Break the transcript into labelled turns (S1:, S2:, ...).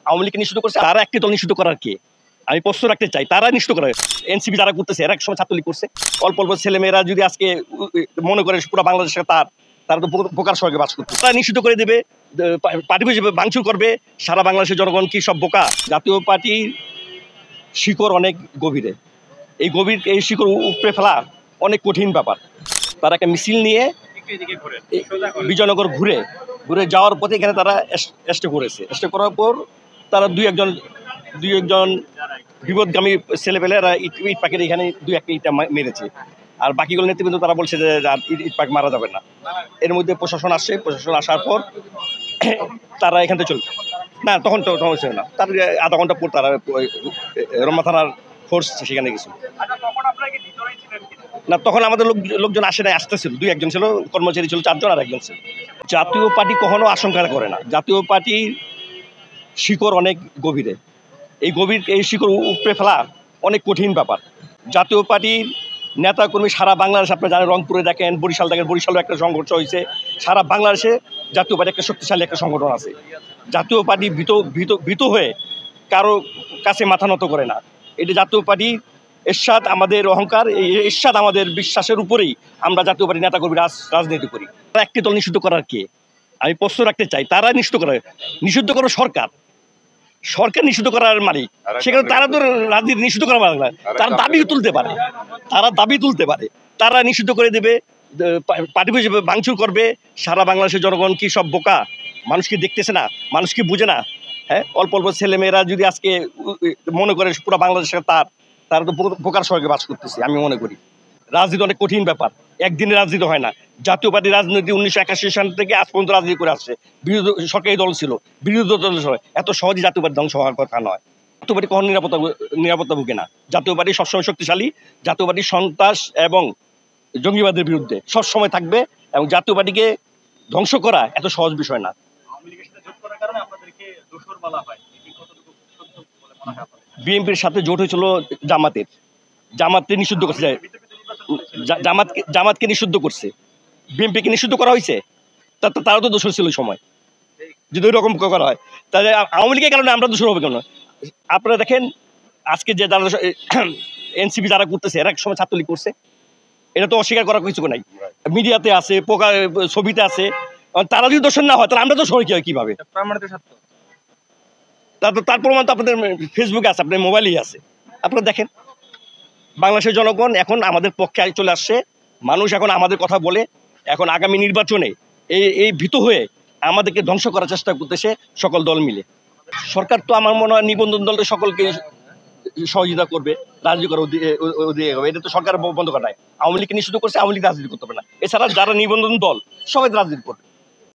S1: আওয়ামী লীগকে নিষিদ্ধ করছে, তারা একটি দল নিষিদ্ধ করার কে? আমি প্রশ্ন রাখতে চাই, তারা নিষিদ্ধ করে। এনসিপি যারা করতেছে, এরা এক সময় ছাত্রলীগ করছে। অল্প অল্প ছেলেমেয়েরা যদি আজকে মনে করে পুরো বাংলাদেশে তারা তো বোকার স্বর্গে বাস করছে। তারা নিষিদ্ধ করে দেবে, পার্টি হিসেবে ভাঙচুর করবে। সারা বাংলাদেশের জনগণ কি সব বোকা? জাতীয় পার্টির শিকড় অনেক গভীরে। এই শিকড় উপড়ে ফেলা অনেক কঠিন ব্যাপার। তারা একটা মিছিল নিয়ে বিজয়নগর ঘুরে যাওয়ার পথে এখানে তারা স্টে করেছে। স্টে করার পর তারা দুই একজন বিপদগামী ছেলেপেলেরা ইট পাখির এখানে দুই একটা ইটটা মেরেছে। আর বাকিগুলো নেতৃবৃন্দ তারা বলছে যে ইট পাখি মারা যাবে না। এর মধ্যে প্রশাসন আসার পর তারা এখান থেকে চলবে না। তখন ছিল না, তার আধা ঘন্টা পর তারা রমনা থানার ফোর্স সেখানে গেছিল না। তখন আমাদের লোকজন আসে নাই, আসতেছিল দুই একজন ছিল, কর্মচারী ছিল 4 জন আর একজন ছিল। জাতীয় পার্টি কখনো আশঙ্কা করে না। জাতীয় পার্টির শিকড় অনেক গভীরে। এই শিকড় উপড়ে ফেলা অনেক কঠিন ব্যাপার। জাতীয় পার্টির নেতা কর্মী সারা বাংলাদেশ, আপনারা জানেন, রংপুরে দেখেন, বরিশালেও একটা সংঘর্ষ হয়েছে। সারা বাংলাদেশে জাতীয় পার্টি একটা শক্তিশালী একটা সংগঠন আছে। জাতীয় পার্টি ভীত হয়ে কারো কাছে মাথা নত করে না। এটা জাতীয় পার্টি এরশাদ, আমাদের অহংকার, এই এরশাদ আমাদের বিশ্বাসের উপরেই আমরা জাতীয় পার্টি নেতা কর্মী রাজনীতি করি। একটি দল নিষিদ্ধ করার কে? আমি প্রশ্ন রাখতে চাই, তারা নিষিদ্ধ করে সরকার নিষিদ্ধ করার মালিক। সেখানে তারা তো রাজনীতি নিষিদ্ধ করার মালিক না। তারা দাবি তুলতে পারে। তারা নিষিদ্ধ করে দেবে, পার্টি হিসেবে ভাঙচুর করবে। সারা বাংলাদেশের জনগণ কি সব বোকা? মানুষ কি দেখতেছে না? মানুষ কি বুঝে না? হ্যাঁ, অল্প অল্প ছেলেমেয়েরা যদি আজকে মনে করে পুরো বাংলাদেশে তারা তো বোকার স্বর্গে বাস করতেছে। আমি মনে করি রাজনীতি অনেক কঠিন ব্যাপার, একদিনে রাজনীতি হয় না। জাতীয় পার্টি রাজনীতি 1981 সাল থেকে আজ পর্যন্ত রাজনীতি করে আসছে। সরকারি দল ছিল, বিরোধী দল ছিল। এত সহজে জাতীয় পার্টি ধ্বংস হওয়ার কথা নয়। জাতীয় পার্টি কখনো নিরাপত্তা ভুগে না। জাতীয় পার্টি সবসময় শক্তিশালী। জাতীয় পার্টি সন্ত্রাস এবং জঙ্গিবাদের বিরুদ্ধে সবসময় থাকবে, এবং জাতীয় পার্টিকে ধ্বংস করা এত সহজ বিষয় না। বিএনপির সাথে জোট হয়েছিল জামাতকে নিষিদ্ধ করছে। জামাতকে নিষিদ্ধ করছে, বিএনপিকে নিষিদ্ধ করা হয়েছে। তারা তো দোষর ছিল ওই সময়। যদি ওই রকম করা হয়, তাহলে আওয়ামী লীগের কারণে আমরা দোষর হবে কেন? আপনারা দেখেন, আজকে যে যারা এনসিপি যারা করতেছে, এরা এক সময় ছাত্রলীগ করছে। এটা তো অস্বীকার করার কিছু নাই। মিডিয়াতে আছে, ছবিতে আছে। তারা যদি দোষর না হয়, তাহলে আমরা দোষর কিভাবে? তার প্রমাণ তো আপনাদের ফেসবুকে আছে, আপনার মোবাইলেই আছে। আপনারা দেখেন, বাংলাদেশের জনগণ এখন আমাদের পক্ষে চলে আসছে। মানুষ এখন আমাদের কথা বলে। এখন আগামী নির্বাচনে এই ভীত হয়ে আমাদেরকে ধ্বংস করার চেষ্টা করতেছে সকল দল মিলে। সরকার তো আমার মনে হয় নিবন্ধন দলকে সকলকে সহযোগিতা করবে, রাজনীতি করার অধিকার হবে। এটা তো সরকার বন্ধ করায়। আওয়ামী লীগকে নিষিদ্ধ করছে, আওয়ামী লীগ রাজনীতি করতে পারে না। এছাড়া যারা নিবন্ধন দল সবাই রাজনীতি করবে।